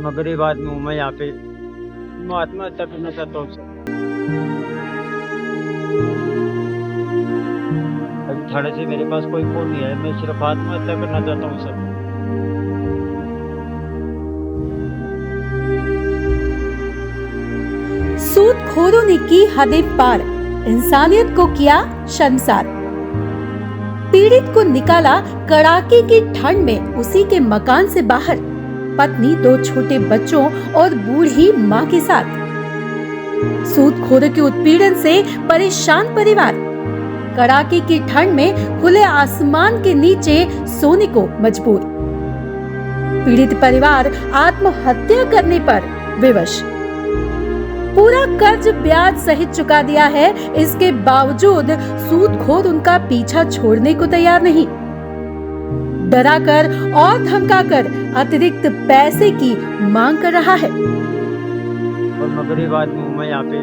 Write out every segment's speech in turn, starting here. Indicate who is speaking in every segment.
Speaker 1: मैं गरीब आदमी हूँ। मैं यहाँ पे मैं आत्महत्या करना चाहता हूँ सर। अभी थाने से मेरे पास कोई फोन नहीं है। मैं सिर्फ आत्महत्या करना चाहता हूँ सर।
Speaker 2: सूदखोरों ने की हदें पार, इंसानियत को किया शर्मसार। पीड़ित को निकाला कड़ाके की ठंड में उसी के मकान से बाहर, पत्नी, 2 छोटे बच्चों और बूढ़ी मां के साथ। सूदखोरों के उत्पीड़न से परेशान परिवार, कड़ाके की ठंड में खुले आसमान के नीचे सोने को मजबूर। पीड़ित परिवार आत्महत्या करने पर विवश। पूरा कर्ज ब्याज सहित चुका दिया है, इसके बावजूद सूदखोर उनका पीछा छोड़ने को तैयार नहीं। डराकर और धमकाकर अतिरिक्त पैसे की मांग कर रहा है।
Speaker 1: और मैं गरीब आदमी हूँ। मैं यहाँ पे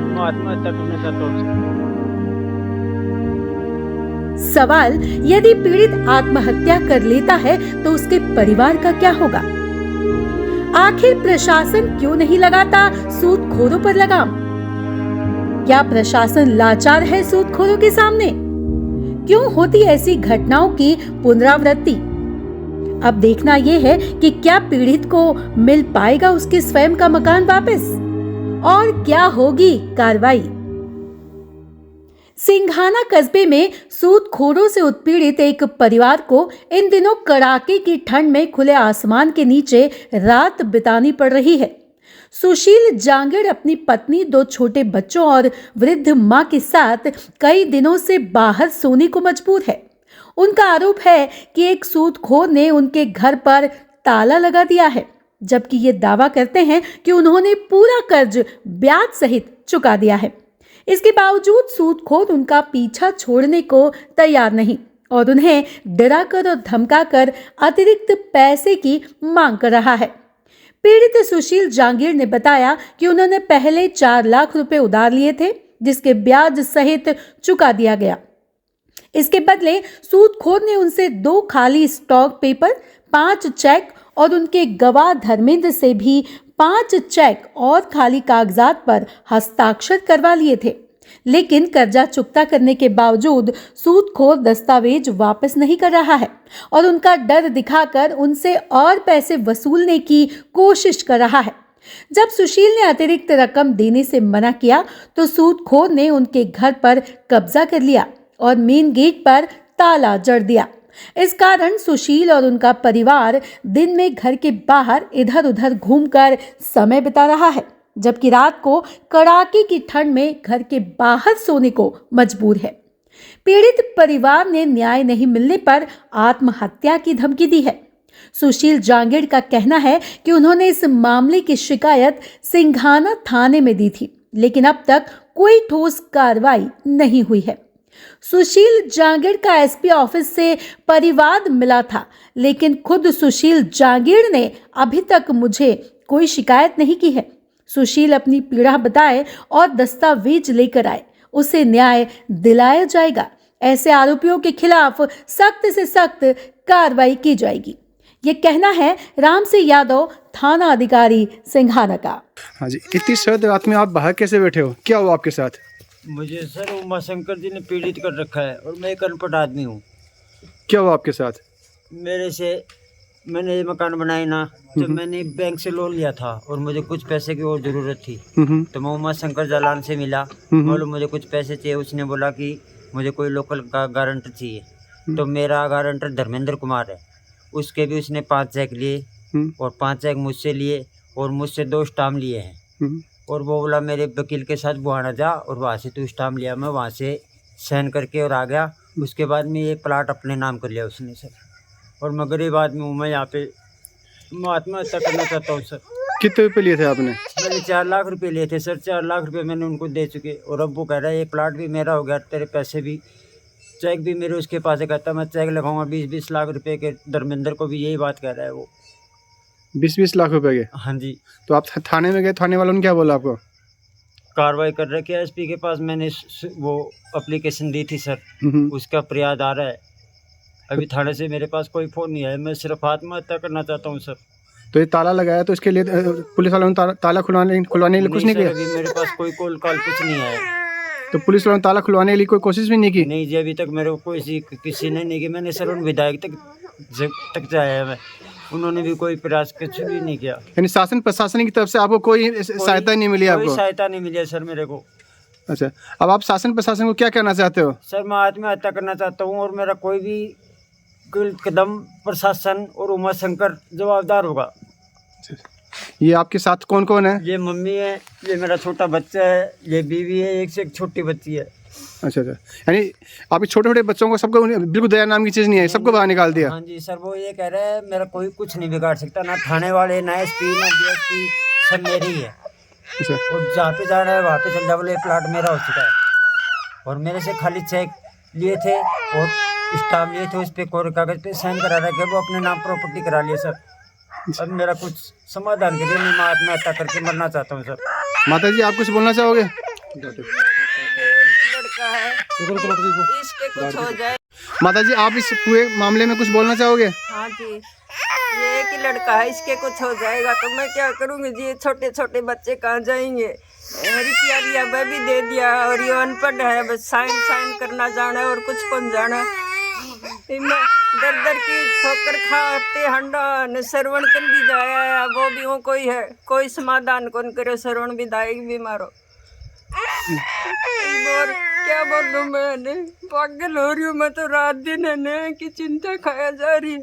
Speaker 1: मैं आत्महत्या करना चाहता हूँ।
Speaker 2: सवाल, यदि पीड़ित आत्महत्या कर लेता है तो उसके परिवार का क्या होगा? आखिर प्रशासन क्यों नहीं लगाता सूदखोरों पर लगाम? क्या प्रशासन लाचार है सूदखोरों के सामने? क्यों होती ऐसी घटनाओं की पुनरावृत्ति? अब देखना यह है कि क्या पीड़ित को मिल पाएगा उसके स्वयं का मकान वापस, और क्या होगी कार्रवाई? सिंघाना कस्बे में सूदखोरों से उत्पीड़ित एक परिवार को इन दिनों कड़ाके की ठंड में खुले आसमान के नीचे रात बितानी पड़ रही है। सुशील जांगड़ अपनी पत्नी, 2 छोटे बच्चों और वृद्ध मां के साथ कई दिनों से बाहर सोने को मजबूर है। उनका आरोप है कि एक सूदखोर ने उनके घर पर ताला लगा दिया है, जबकि ये दावा करते हैं कि उन्होंने पूरा कर्ज ब्याज सहित चुका दिया है। इसके बावजूद सूदखोर उनका पीछा छोड़ने को तैयार नहीं और उन्हें डराकर और धमकाकर अतिरिक्त पैसे की मांग कर रहा है। पीड़ित सुशील जांगीर ने बताया कि उन्होंने पहले 4 लाख रुपए उधार लिए थे, जिसके ब्याज सहित चुका दिया गया। इसके बदले सूदखोर ने उनसे 2 खाली स्टॉक पेपर, 5 चेक और उनके गवाह धर्मेंद्र से भी 5 चेक और खाली कागजात पर हस्ताक्षर करवा लिए थे। लेकिन कर्जा चुकता करने के बावजूद सूदखोर दस्तावेज वापस नहीं कर रहा है और उनका डर दिखाकर उनसे और पैसे वसूलने की कोशिश कर रहा है। जब सुशील ने अतिरिक्त रकम देने से मना किया तो सूदखोर ने उनके घर पर कब्जा कर लिया और मेन गेट पर ताला जड़ दिया। इस कारण सुशील और उनका परिवार दिन में घर के बाहर इधर उधर घूमकर समय बिता रहा है, जबकि रात को कड़ाके की ठंड में घर के बाहर सोने को मजबूर है। पीड़ित परिवार ने न्याय नहीं मिलने पर आत्महत्या की धमकी दी है। सुशील जांगड़ का कहना है कि उन्होंने इस मामले की शिकायत सिंघाना थाने में दी थी, लेकिन अब तक कोई ठोस कार्रवाई नहीं हुई है। सुशील जांगड़ का एसपी ऑफिस से परिवाद मिला था, लेकिन खुद सुशील जांगड़ ने अभी तक मुझे कोई शिकायत नहीं की है। सुशील अपनी पीड़ा बताए और दस्तावेज लेकर आए, उसे न्याय दिलाया जाएगा। ऐसे आरोपियों के खिलाफ सख्त से सख्त कार्रवाई की जाएगी। ये कहना है राम सिंह यादव, थाना अधिकारी सिंघाना का।
Speaker 3: हाँ जी, इतनी सर्द रात में आप बाहर कैसे बैठे हो? क्या हुआ आपके साथ?
Speaker 1: मुझे सर उमा शंकर जी ने पीड़ित कर रखा है और मैं एक अनपढ़ आदमी हूँ।
Speaker 3: क्या हुआ आपके साथ?
Speaker 1: मैंने ये मकान बनाया ना, जब मैंने बैंक से लोन लिया था और मुझे कुछ पैसे की और ज़रूरत थी, तो मैं उमा शंकर जालान से मिला। बोलो मुझे कुछ पैसे चाहिए। उसने बोला कि मुझे कोई लोकल का गारंटर चाहिए। तो मेरा गारंटर धर्मेंद्र कुमार है, उसके भी उसने 5 चेक लिए और 5 चेक मुझसे लिए और मुझसे 2 स्टाम्प लिए हैं। और वो बोला मेरे वकील के साथ बुहाना जा और वहाँ से तू स्टाम्प लिया। मैं वहाँ से साइन करके और आ गया। उसके बाद में ये प्लाट अपने नाम कर लिया उसने सर। और मैं गरीब आदमी हूँ। मैं यहाँ पे मैं आत्महत्या करना चाहता हूँ सर।
Speaker 3: कितने रुपए लिए थे आपने?
Speaker 1: मैंने 4 लाख रुपए लिए थे सर। 4 लाख रुपए मैंने उनको दे चुके और अब वो कह रहा है ये प्लाट भी मेरा हो गया, तेरे पैसे भी, चेक भी मेरे उसके पास है। कहता मैं चेक लगाऊंगा 20-20 लाख रुपए के। धर्मेंद्र को भी यही बात कह रहा है वो।
Speaker 3: 20-20 लाख रुपए के?
Speaker 1: हाँ जी।
Speaker 3: तो आप थाने में गए, थाने वालों ने क्या बोला आपको?
Speaker 1: कार्रवाई कर रखी है। एसपी के पास मैंने वो एप्लीकेशन दी थी सर, उसका फरियाद आ रहा है। अभी थाने से मेरे पास कोई फ़ोन नहीं है। मैं सिर्फ आत्महत्या करना चाहता हूँ सर।
Speaker 3: तो ये ताला लगाया तो इसके लिए पुलिस वालों ने ताला खुलवाने के लिए कुछ नहीं
Speaker 1: सर,
Speaker 3: किया?
Speaker 1: अभी मेरे पास कोई कॉल कुछ नहीं आया।
Speaker 3: तो पुलिस वालों ने ताला खुलवाने के लिए कोई कोशिश भी नहीं की?
Speaker 1: नहीं जी, अभी तक मेरे को किसी ने नहीं की। मैंने सर उन विधायक तक जाया है मैं, उन्होंने भी कोई प्रयास कुछ भी नहीं किया।
Speaker 3: यानी शासन प्रशासन की तरफ से आपको कोई सहायता नहीं मिली
Speaker 1: कोई
Speaker 3: आपको?
Speaker 1: सहायता नहीं मिली है सर मेरे को।
Speaker 3: अच्छा, अब आप शासन प्रशासन को क्या कहना चाहते हो?
Speaker 1: सर मैं आत्महत्या करना चाहता हूँ और मेरा कोई भी कदम प्रशासन और उमा शंकर जवाबदार होगा।
Speaker 3: ये आपके साथ कौन कौन है?
Speaker 1: ये मम्मी है, ये मेरा छोटा बच्चा है, ये बीवी है, एक से एक छोटी बच्ची है।
Speaker 3: अच्छा, यानी आपके छोटे छोटे बच्चों को सबको बिल्कुल दया नाम की चीज़ नहीं है, सबको बाहर निकाल दिया?
Speaker 1: हाँ जी सर, वो ये कह रहे हैं मेरा कोई कुछ नहीं बिगाड़ सकता, ना थाने वाले, ना एसपी, ना डीएसपी, सब मेरी ही है।
Speaker 3: अच्छा,
Speaker 1: और जहाँ पे जाना है वहाँ पे चल जाओ, बोले प्लाट मेरा हो चुका है। और मेरे से खाली चेक लिए थे और स्टाम्प लिए थे, उस पर कोरे कागज पे साइन करा रखे, वो अपने नाम प्रॉपर्टी करा लिए सर। अब मेरा कुछ समाधान के लिए मैं आत्महत्या करके मरना चाहता हूँ सर।
Speaker 3: माता जी आप कुछ बोलना चाहोगे?
Speaker 4: लड़का है, इसके कुछ हो जाए।
Speaker 3: माता जी आप इस पूरे मामले में कुछ बोलना चाहोगे?
Speaker 4: हाँ जी, ये एक ही लड़का है, इसके कुछ हो जाएगा तो मैं क्या करूँगी जी? छोटे छोटे बच्चे कहाँ जाएंगे? रुपया लिया वह भी दे दिया, और ये अनपढ़ है, बस साइन करना जाना है और कुछ कौन जाना। मैं दर दर की ठोकर खाते हंडा न श्रवण कर भी जाया है, वो भी हो कोई है, कोई समाधान कौन करे? श्रवण विधायक भी मारो। और क्या बोलूं, मैंने पागल हो रही हूँ मैं तो, रात दिन है की चिंता खाया जा रही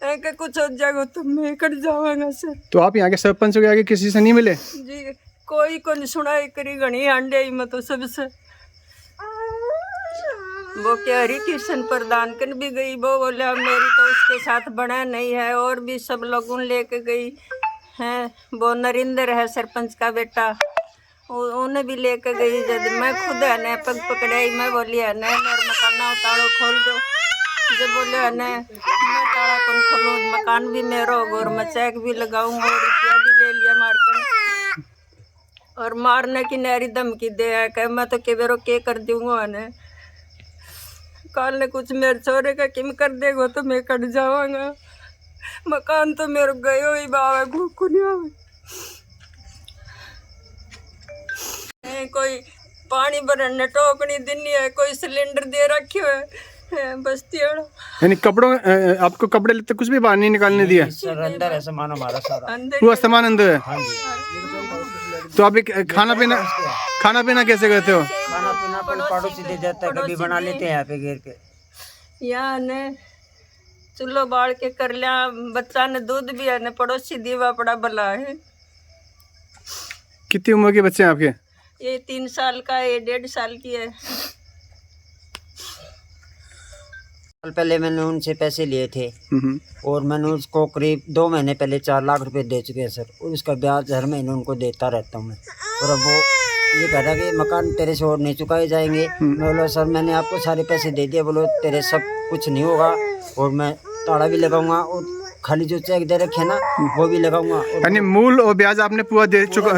Speaker 4: है कि कुछ हो जाएगा तो मैं कट जाऊंगा सर।
Speaker 3: तो आप यहाँ के सरपंच के आगे किसी से नहीं मिले?
Speaker 4: जी कोई को नहीं सुनाई करी, घनी हांडे ही मैं तो सबसे। वो क्या हरी किशन प्रदान कर भी गई, वो बोला मेरी तो उसके साथ बना नहीं है, और भी सब लोगों लेके गई हैं। वो नरेंद्र है सरपंच का बेटा, उन्हें भी लेके गई। जब मैं खुद है न पग पकड़ाई, मैं बोली है न मेरे मकाना ताड़ो खोल दो। जब बोले है न मैं ताड़ा कौन खोलूँ, मकान भी मेरा होगा और मैं चेक भी लगाऊंगा, और रुपया भी ले लिया मारकर, और मारने की नहरी धमकी दे है कि मैं तो केवरो के कर दूंगा न, काल ने कुछ मेरे छोरे का किम कर देगा तो मैं कट जाऊंगा। मकान तो मेरे गयो ही बाबा घुकुनिया में। कोई पानी भरने टोकनी दिनी है, कोई सिलेंडर दे रखी है बस्ती।
Speaker 3: यानी कपड़ों आपको कपड़े लेते कुछ भी बाहर नहीं निकालने दिया?
Speaker 1: सर अंदर है सामान हमारा सारा,
Speaker 3: पूरा सामान अंदर है?
Speaker 1: हाँ जी।
Speaker 3: तो अभी खाना पीना कैसे करते हो?
Speaker 1: खाना पीना कोई पड़ोसी दे जाता है, कभी बना लेते हैं यहाँ पे घेर के।
Speaker 4: यहाँ ने चूल्हो बाल के कर लिया, बच्चा ने दूध भी है न पड़ोसी दीवा पड़ा भला है।
Speaker 3: कितनी उम्र के बच्चे हैं आपके?
Speaker 4: ये 3 साल का है, 1.5 साल की है।
Speaker 1: पहले मैंने उनसे पैसे लिए थे और मैंने उसको करीब 2 महीने पहले 4 लाख रुपए दे चुके हैं सर, और उसका ब्याज हर महीने उनको देता रहता हूँ मैं। और अब वो ये कह रहा कि मकान तेरे से और नहीं चुकाए जाएंगे। मैं बोला सर मैंने आपको सारे पैसे दे दिए। बोलो तेरे सब कुछ नहीं होगा, और मैं ताड़ा भी लगाऊंगा, और खाली जो चेक दे रखे ना वो भी लगाऊंगा।
Speaker 3: यानी मूल और ब्याज आपने पूरा दे चुके हो?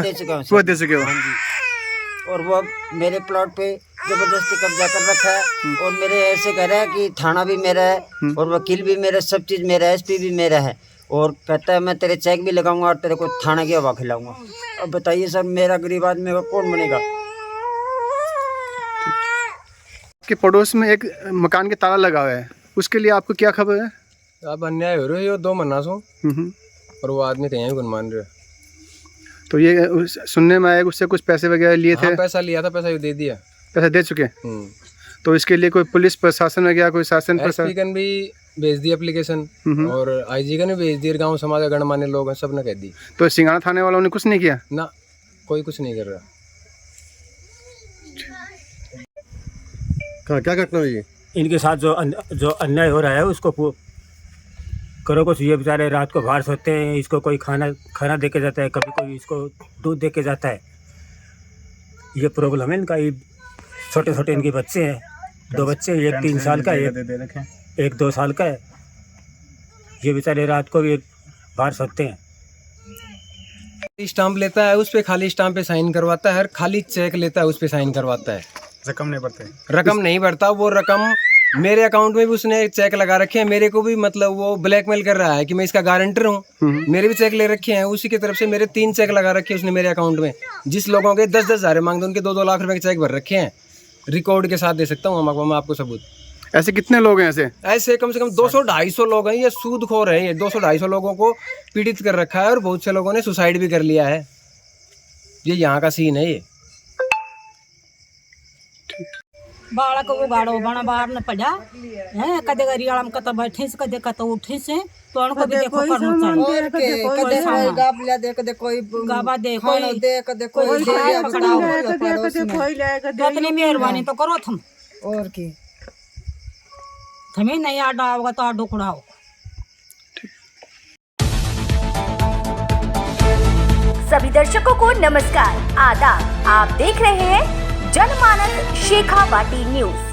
Speaker 1: हाँ जी। और वो अब मेरे प्लॉट पे जबरदस्ती कब्जा कर रखा है, और मेरे ऐसे कह रहा है कि थाना भी मेरा है और वकील भी मेरा, सब चीज़ मेरा है, एसपी भी मेरा है, और कहता है मैं तेरे चेक भी लगाऊंगा और तेरे को थाना की हवा खिलाऊंगा। अब बताइए सर मेरा गरीब आदमी का कौन बनेगा?
Speaker 3: कि पड़ोस में एक मकान के ताला लगा हुआ है, उसके लिए आपको क्या खबर है?
Speaker 5: अब अन्याय हो रही है 2 महीना सो, और वो आदमी कहीं भी मान रहे।
Speaker 3: तो ये सुनने में आया उससे कुछ पैसे वगैरह लिए थे?
Speaker 5: हाँ, पैसा लिया था, पैसा दे दिया।
Speaker 3: पैसा दे चुके? तो इसके लिए कोई पुलिस प्रशासन वगैरह, कोई शासन प्रशासन?
Speaker 5: एसपी कन भी भेज दी एप्लीकेशन, और आईजी कन भी भेज दी, गाँव समाज गणमान्य लोग हैं सब ने कह दी।
Speaker 3: तो सिंगाना थाने वालों ने कुछ नहीं किया?
Speaker 5: ना, कोई कुछ नहीं कर रहा।
Speaker 6: क्या घटना हुई?
Speaker 7: इनके साथ जो अन्याय हो रहा है उसको करो कुछ। ये बेचारे रात को बाहर सोते हैं, इसको कोई खाना दे के जाता है, कभी कोई इसको दूध दे के जाता है। ये प्रॉब्लम है इनका। ये छोटे छोटे इनके बच्चे हैं, 2 बच्चे, एक 3 साल का है, एक 2 साल का है। ये बेचारे रात को भी बाहर सोते हैं।
Speaker 5: स्टाम्प लेता है, उस पे खाली स्टाम्प पे साइन करवाता है, हर खाली चेक लेता है, उस पे साइन करवाता है।
Speaker 3: रकम नहीं भरते?
Speaker 5: रकम नहीं भरता। वो रकम मेरे अकाउंट में भी उसने चेक लगा रखे हैं, मेरे को भी मतलब वो ब्लैकमेल कर रहा है कि मैं इसका गारंटर हूँ। मेरे भी चेक ले रखे हैं, उसी की तरफ से मेरे 3 चेक लगा रखे हैं उसने मेरे अकाउंट में। जिस लोगों के 10-10 हज़ार मांगते उनके 2-2 लाख रुपए के चेक भर रखे हैं, रिकॉर्ड के साथ दे सकता हूँ मैं आपको सबूत।
Speaker 3: ऐसे कितने लोग हैं ऐसे
Speaker 5: कम से कम 200-250 लोग हैं, ये सूदखोर है, ये 200-250 लोगों को पीड़ित कर रखा है और बहुत से लोगों ने सुसाइड भी कर लिया है। ये यहाँ का सीन है ये।
Speaker 6: बालक उगाड़ो बना बाहर न पड़ा है, कदे गरियाला में कत बैठे से कदे कत उठे से, तो उनको भी देखो करना चाहिए।
Speaker 4: गाबला दे कदे कोई
Speaker 6: गाबा दे कोई
Speaker 4: दे कदे कोई
Speaker 6: पकड़ाओ, इतनी मेहरबानी तो करो तुम।
Speaker 4: और की
Speaker 6: तुम्हें नहीं आडा होगा तो आडो कुड़ाओ।
Speaker 8: सभी दर्शकों को नमस्कार, आदाब। आप देख रहे हैं जनमानस शेखावाटी न्यूज।